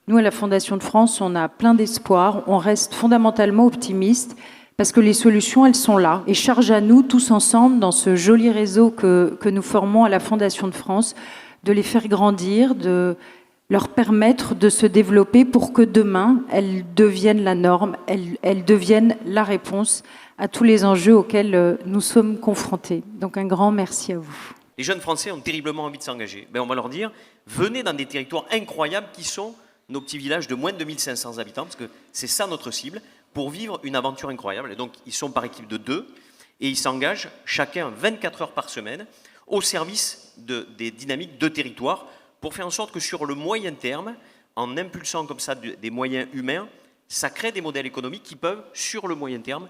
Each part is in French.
Nous, à la Fondation de France, on a plein d'espoir, on reste fondamentalement optimiste parce que les solutions, elles sont là. Et charge à nous, tous ensemble, dans ce joli réseau que nous formons à la Fondation de France, de les faire grandir, de leur permettre de se développer pour que demain, elles deviennent la norme, elles deviennent la réponse à tous les enjeux auxquels nous sommes confrontés. Donc un grand merci à vous. Les jeunes Français ont terriblement envie de s'engager. On va leur dire, venez dans des territoires incroyables qui sont nos petits villages de moins de 2500 habitants, parce que c'est ça notre cible, pour vivre une aventure incroyable. Et donc, ils sont par équipe de 2, et ils s'engagent chacun 24 heures par semaine au service des dynamiques de territoire, pour faire en sorte que sur le moyen terme, en impulsant comme ça des moyens humains, ça crée des modèles économiques qui peuvent, sur le moyen terme,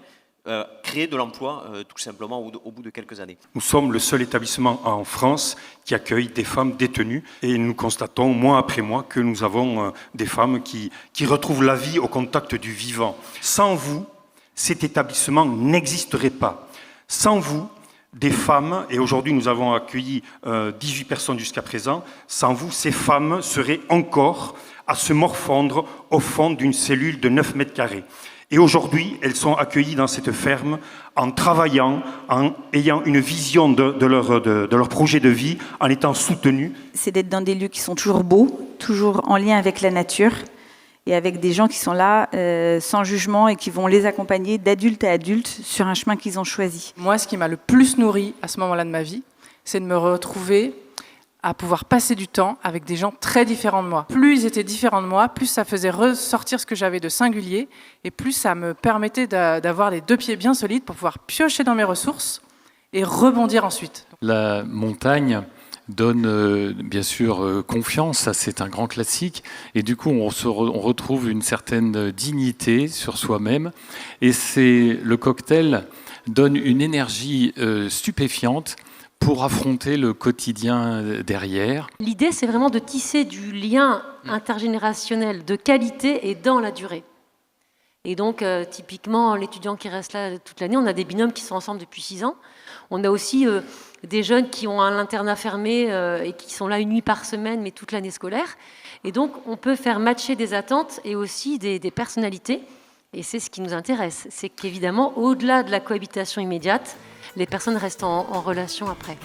créer de l'emploi tout simplement au bout de quelques années. Nous sommes le seul établissement en France qui accueille des femmes détenues et nous constatons mois après mois que nous avons des femmes qui retrouvent la vie au contact du vivant. Sans vous, cet établissement n'existerait pas. Sans vous, des femmes, et aujourd'hui nous avons accueilli 18 personnes jusqu'à présent, sans vous, ces femmes seraient encore à se morfondre au fond d'une cellule de 9 mètres carrés. Et aujourd'hui, elles sont accueillies dans cette ferme en travaillant, en ayant une vision de leur projet de vie, en étant soutenues. C'est d'être dans des lieux qui sont toujours beaux, toujours en lien avec la nature et avec des gens qui sont là sans jugement et qui vont les accompagner d'adulte à adulte sur un chemin qu'ils ont choisi. Moi, ce qui m'a le plus nourri à ce moment-là de ma vie, c'est de me retrouver à pouvoir passer du temps avec des gens très différents de moi. Plus ils étaient différents de moi, plus ça faisait ressortir ce que j'avais de singulier, et plus ça me permettait d'avoir les 2 pieds bien solides pour pouvoir piocher dans mes ressources et rebondir ensuite. La montagne donne bien sûr confiance, ça c'est un grand classique, et du coup on retrouve une certaine dignité sur soi-même, et le cocktail donne une énergie stupéfiante pour affronter le quotidien derrière. L'idée, c'est vraiment de tisser du lien intergénérationnel de qualité et dans la durée. Et donc, typiquement, l'étudiant qui reste là toute l'année, on a des binômes qui sont ensemble depuis 6 ans. On a aussi des jeunes qui ont un internat fermé et qui sont là une nuit par semaine, mais toute l'année scolaire. Et donc, on peut faire matcher des attentes et aussi des personnalités. Et c'est ce qui nous intéresse. C'est qu'évidemment, au-delà de la cohabitation immédiate, les personnes restent en relation après.